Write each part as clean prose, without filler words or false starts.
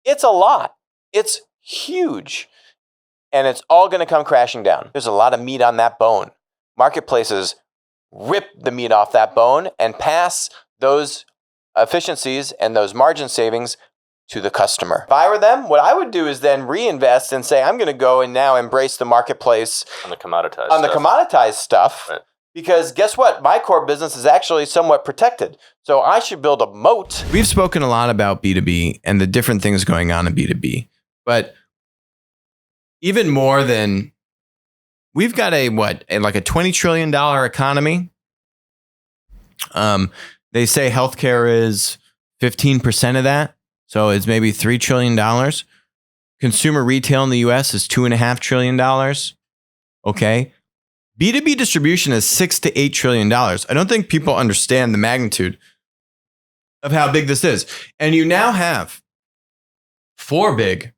It's a lot. It's huge. And it's all going to come crashing down. There's a lot of meat on that bone. Marketplaces rip the meat off that bone and pass those efficiencies and those margin savings to the customer. If I were them, what I would do is then reinvest and say, I'm going to go and now embrace the marketplace on the commoditized stuff. Right. Because guess what? My core business is actually somewhat protected. So I should build a moat. We've spoken a lot about B2B and the different things going on in B2B. But even more than, we've got like a $20 trillion economy. They say healthcare is 15% of that. So it's maybe $3 trillion. Consumer retail in the US is $2.5 trillion. Okay. B2B distribution is $6 to $8 trillion. I don't think people understand the magnitude of how big this is. And you now have four big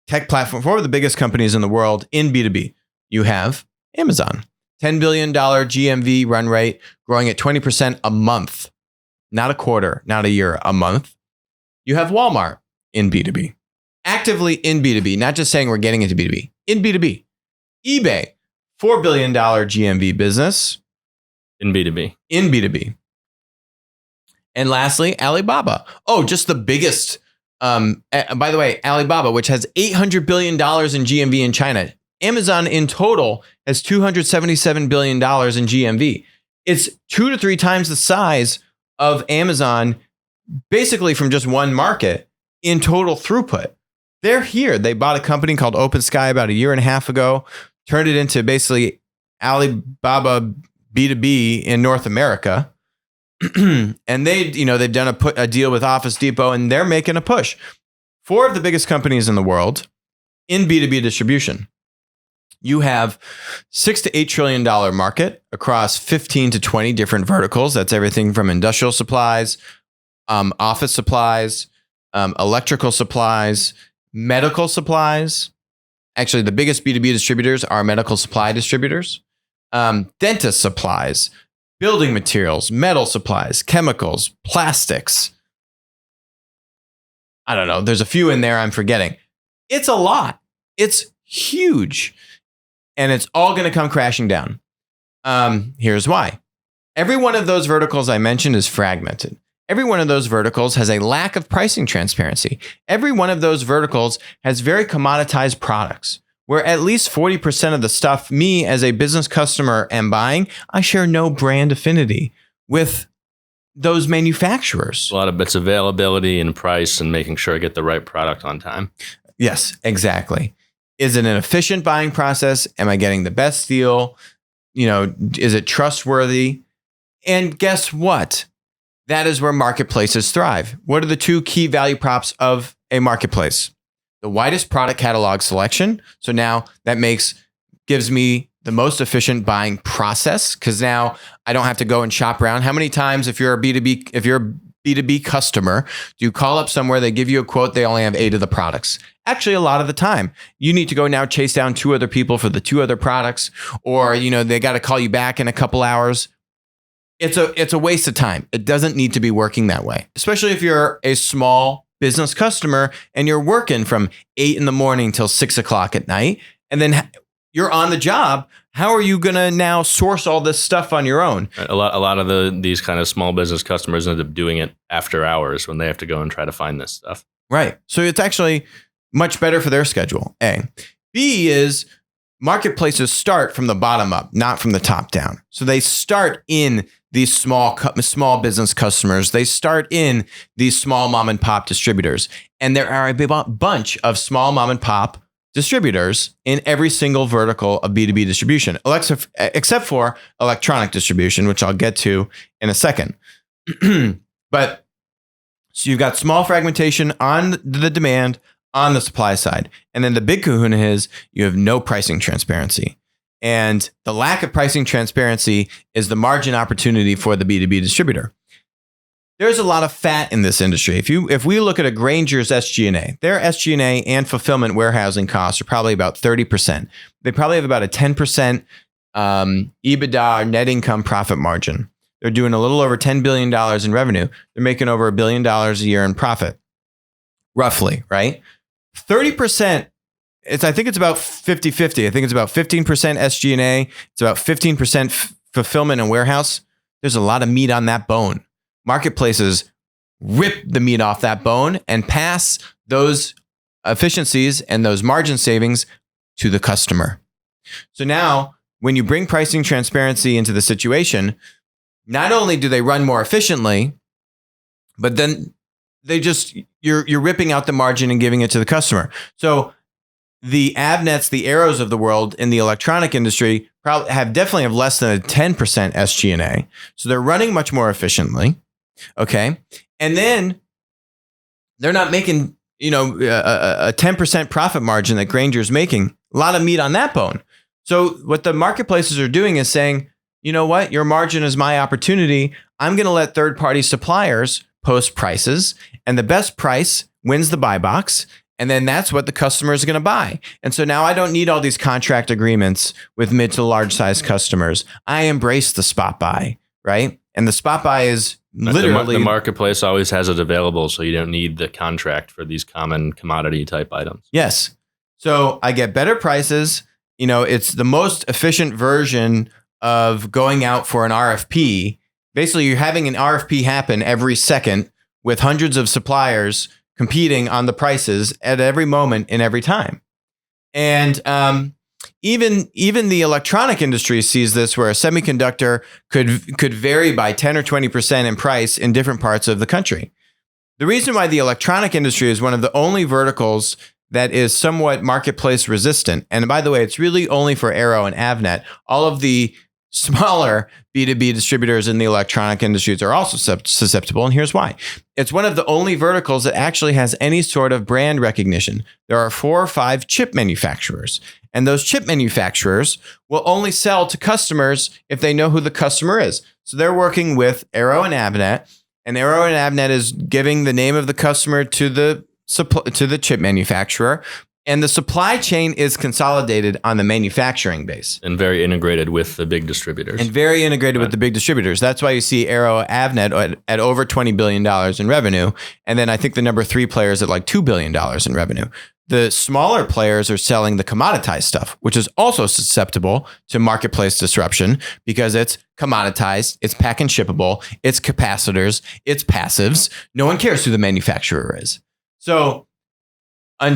tech platforms, four of the biggest companies in the world in B2B. You have Amazon, $10 billion GMV run rate, growing at 20% a month, not a quarter, not a year, a month. You have Walmart in B2B, actively in B2B, not just saying we're getting into B2B, in B2B. eBay, $4 billion GMV business. In B2B. In B2B. And lastly, Alibaba. Oh, just the biggest. By the way, Alibaba, which has $800 billion in GMV in China. Amazon in total has $277 billion in GMV. It's 2 to 3 times the size of Amazon, basically from just one market in total throughput. They're here. They bought a company called OpenSky about a year and a half ago, turned it into basically Alibaba B2B in North America. And they've done a deal with Office Depot, and they're making a push. 4 of the biggest companies in the world in B2B distribution. You have $6 to $8 trillion market across 15 to 20 different verticals. That's everything from industrial supplies, office supplies, electrical supplies, medical supplies. Actually, the biggest B2B distributors are medical supply distributors, dentist supplies, building materials, metal supplies, chemicals, plastics. I don't know. There's a few in there I'm forgetting. It's a lot. It's huge. And it's all going to come crashing down. Here's why. Every one of those verticals I mentioned is fragmented. Every one of those verticals has a lack of pricing transparency. Every one of those verticals has very commoditized products, where at least 40% of the stuff me as a business customer am buying, I share no brand affinity with those manufacturers. A lot of it's availability and price and making sure I get the right product on time. Yes, exactly. Is it an efficient buying process? Am I getting the best deal? Is it trustworthy? And guess what? That is where marketplaces thrive. What are the 2 key value props of a marketplace? The widest product catalog selection. So now that gives me the most efficient buying process, because now I don't have to go and shop around. How many times, if you're a B2B customer, do you call up somewhere, they give you a quote, they only have 8 of the products? Actually, a lot of the time, you need to go now chase down 2 other people for the 2 other products, or they got to call you back in a couple hours. It's a waste of time. It doesn't need to be working that way, especially if you're a small business customer and you're working from 8 in the morning till 6 o'clock at night, and then you're on the job. How are you going to now source all this stuff on your own? A lot of these kind of small business customers end up doing it after hours when they have to go and try to find this stuff. Right. So it's actually much better for their schedule. A. B is marketplaces start from the bottom up, not from the top down. So they start in these small business customers. They start in these small mom and pop distributors. And there are a bunch of small mom and pop distributors in every single vertical of B2B distribution, except for electronic distribution, which I'll get to in a second. But so you've got small fragmentation on the demand, on the supply side. And then the big kahuna is you have no pricing transparency. And the lack of pricing transparency is the margin opportunity for the B2B distributor. There's a lot of fat in this industry. If we look at a Grainger's SG&A, their SG&A and fulfillment warehousing costs are probably about 30%. They probably have about a 10% EBITDA or net income profit margin. They're doing a little over $10 billion in revenue. They're making over $1 billion a year in profit, roughly, right? 30%, I think it's about 50-50. I think it's about 15% SG&A. It's about 15% fulfillment and warehouse. There's a lot of meat on that bone. Marketplaces rip the meat off that bone and pass those efficiencies and those margin savings to the customer. So now, when you bring pricing transparency into the situation, not only do they run more efficiently, but then you're ripping out the margin and giving it to the customer. So the Avnets, the Arrows of the world in the electronic industry definitely have less than a 10% SG&A. So they're running much more efficiently. Okay. And then they're not making, a 10% profit margin that Grainger's making. A lot of meat on that bone. So what the marketplaces are doing is saying, you know what? Your margin is my opportunity. I'm going to let third-party suppliers post prices, and the best price wins the buy box. And then that's what the customer is going to buy. And so now I don't need all these contract agreements with mid to large size customers. I embrace the spot buy, right? And the spot buy is literally the marketplace always has it available, so you don't need the contract for these common commodity type items. Yes. So I get better prices. It's the most efficient version of going out for an RFP. Basically, you're having an RFP happen every second with hundreds of suppliers competing on the prices at every moment in every time. And even the electronic industry sees this, where a semiconductor could vary by 10 or 20% in price in different parts of the country. The reason why the electronic industry is one of the only verticals that is somewhat marketplace resistant, and by the way, it's really only for Arrow and Avnet. All of the smaller B2B distributors in the electronic industries are also susceptible, and here's why. It's one of the only verticals that actually has any sort of brand recognition. There are 4 or 5 chip manufacturers, and those chip manufacturers will only sell to customers if they know who the customer is. So they're working with Arrow and Avnet, and Arrow and Avnet is giving the name of the customer to the chip manufacturer, and the supply chain is consolidated on the manufacturing base. And very integrated with the big distributors. With the big distributors. That's why you see Arrow Avnet at over $20 billion in revenue. And then I think the number 3 player is at like $2 billion in revenue. The smaller players are selling the commoditized stuff, which is also susceptible to marketplace disruption because it's commoditized, it's pack and shippable, it's capacitors, it's passives. No one cares who the manufacturer is. So I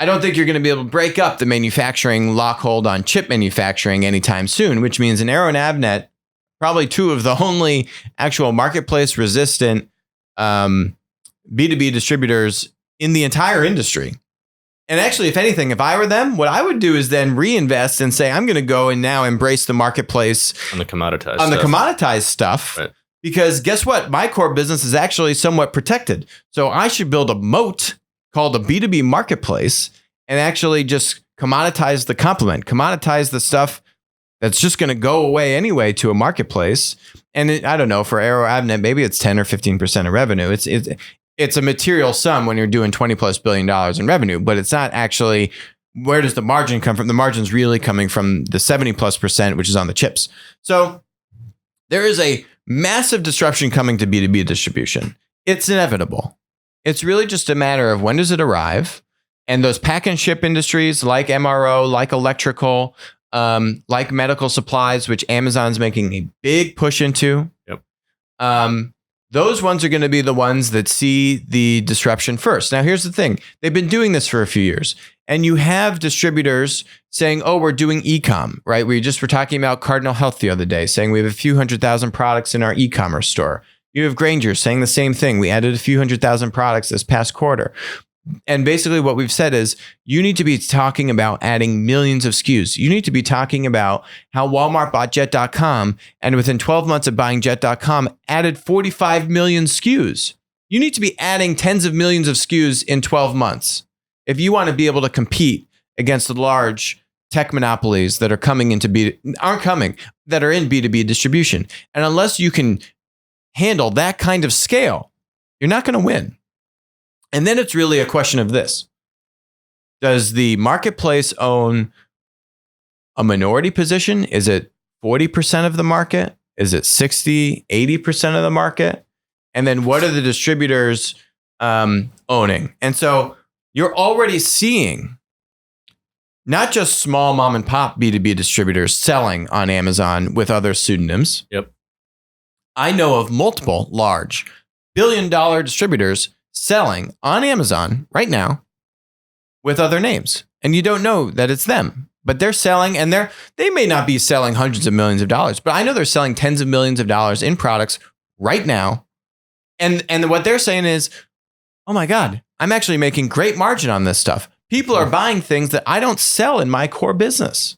don't think you're going to be able to break up the manufacturing lockhold on chip manufacturing anytime soon, which means in Arrow and Avnet, probably 2 of the only actual marketplace resistant B2B distributors in the entire industry. And actually, if anything, if I were them, what I would do is then reinvest and say, I'm going to go and now embrace the marketplace on the commoditized stuff. Right. Because guess what? My core business is actually somewhat protected. So I should build a moat called a B2B marketplace and actually just commoditize the complement, commoditize the stuff that's just going to go away anyway to a marketplace. And I don't know, for Arrow Avnet, maybe it's 10 or 15% of revenue. It's a material sum when you're doing $20+ billion in revenue, but it's not actually, where does the margin come from? The margin's really coming from the 70+%, which is on the chips. So there is a massive disruption coming to B2B distribution. It's inevitable. It's really just a matter of when does it arrive? And those pack and ship industries like MRO, like electrical, like medical supplies, which Amazon's making a big push into. Yep. Those ones are going to be the ones that see the disruption first. Now, here's the thing. They've been doing this for a few years. And you have distributors saying, oh, we're doing e-com, right? We just were talking about Cardinal Health the other day, saying we have a few 100,000 products in our e-commerce store. You have Grainger saying the same thing. We added a few 100,000 products this past quarter. And basically what we've said is you need to be talking about adding millions of SKUs. You need to be talking about how Walmart bought Jet.com and within 12 months of buying Jet.com added 45 million SKUs. You need to be adding tens of millions of SKUs in 12 months if you want to be able to compete against the large tech monopolies that are coming into that are in B2B distribution. And unless you can handle that kind of scale, you're not going to win. And then it's really a question of this. Does the marketplace own a minority position? Is it 40% of the market? Is it 60, 80% of the market? And then what are the distributors owning? And so you're already seeing not just small mom and pop B2B distributors selling on Amazon with other pseudonyms. Yep. I know of multiple large billion-dollar distributors selling on Amazon right now with other names. And you don't know that it's them, but they're selling, and they may not be selling hundreds of millions of dollars, but I know they're selling tens of millions of dollars in products right now. And what they're saying is, oh my God, I'm actually making great margin on this stuff. People are buying things that I don't sell in my core business.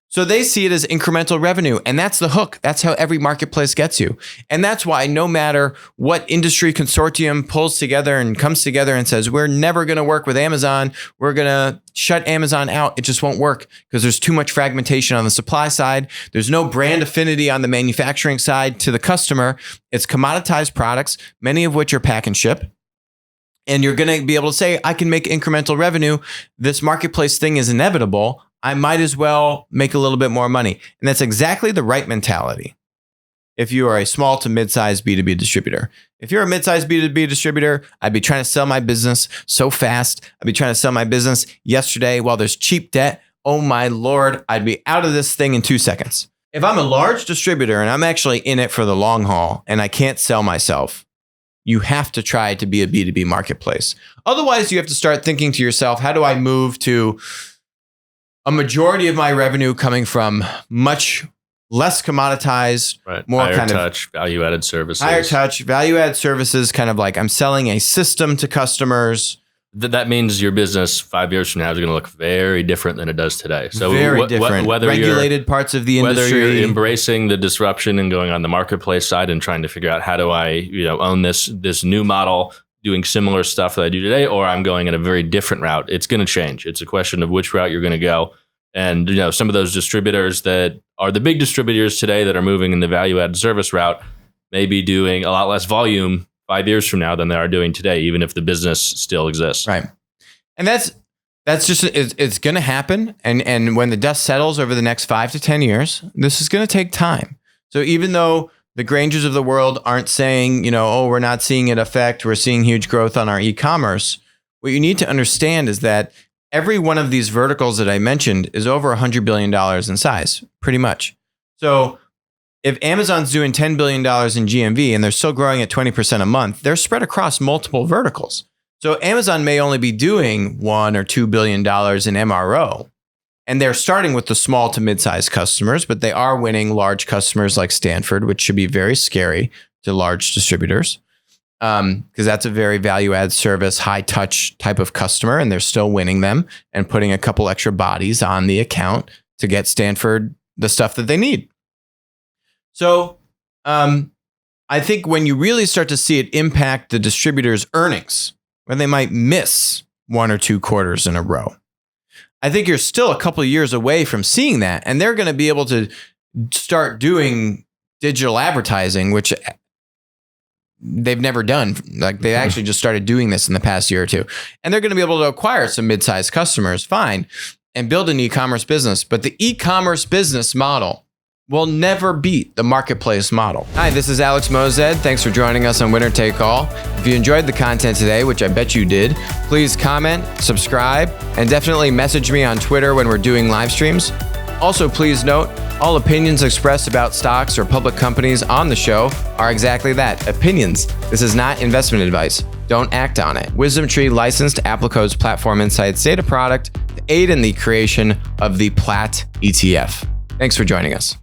So they see it as incremental revenue, and that's the hook. That's how every marketplace gets you. And that's why no matter what industry consortium pulls together and comes together and says, we're never going to work with Amazon, we're going to shut Amazon out, it just won't work because there's too much fragmentation on the supply side. There's no brand affinity on the manufacturing side to the customer. It's commoditized products, many of which are pack and ship. And you're going to be able to say, I can make incremental revenue. This marketplace thing is inevitable. I might as well make a little bit more money. And that's exactly the right mentality if you are a small to mid-sized B2B distributor. If you're a mid-sized B2B distributor, I'd be trying to sell my business so fast. I'd be trying to sell my business yesterday while there's cheap debt. Oh my Lord, I'd be out of this thing in 2 seconds. If I'm a large distributor and I'm actually in it for the long haul and I can't sell myself, you have to try to be a B2B marketplace. Otherwise, you have to start thinking to yourself, how do I move to a majority of my revenue coming from much less commoditized, more higher kind touch, value-added services. Higher touch, value-added services, kind of like I'm selling a system to customers. That means your business 5 years from now is going to look very different than it does today. So very different. Whether regulated parts of the industry. Whether you're embracing the disruption and going on the marketplace side and trying to figure out how do I, own this new model, doing similar stuff that I do today, or I'm going in a very different route, it's going to change. It's a question of which route you're going to go. And some of those distributors that are the big distributors today that are moving in the value-added service route may be doing a lot less volume 5 years from now than they are doing today, even if the business still exists. Right. And that's just, it's going to happen. And when the dust settles over the next 5 to 10 years, this is going to take time. So even though the Grangers of the world aren't saying, oh, we're not seeing it affect, we're seeing huge growth on our e-commerce, what you need to understand is that every one of these verticals that I mentioned is over $100 billion in size, pretty much. So if Amazon's doing $10 billion in GMV and they're still growing at 20% a month, they're spread across multiple verticals. So Amazon may only be doing $1 or $2 billion in MRO. And they're starting with the small to mid-sized customers, but they are winning large customers like Stanford, which should be very scary to large distributors because that's a very value-add service, high-touch type of customer, and they're still winning them and putting a couple extra bodies on the account to get Stanford the stuff that they need. So I think when you really start to see it impact the distributor's earnings, when they might miss 1 or 2 quarters in a row, I think you're still a couple of years away from seeing that. And they're going to be able to start doing digital advertising, which they've never done. Like they actually just started doing this in the past year or two. And they're going to be able to acquire some mid-sized customers, fine, and build an e-commerce business. But the e-commerce business model will never beat the marketplace model. Hi, this is Alex Mozed. Thanks for joining us on Winner Take All. If you enjoyed the content today, which I bet you did, please comment, subscribe, and definitely message me on Twitter when we're doing live streams. Also, please note, all opinions expressed about stocks or public companies on the show are exactly that, opinions. This is not investment advice. Don't act on it. WisdomTree licensed Applico's Platform Insights data product to aid in the creation of the PLAT ETF. Thanks for joining us.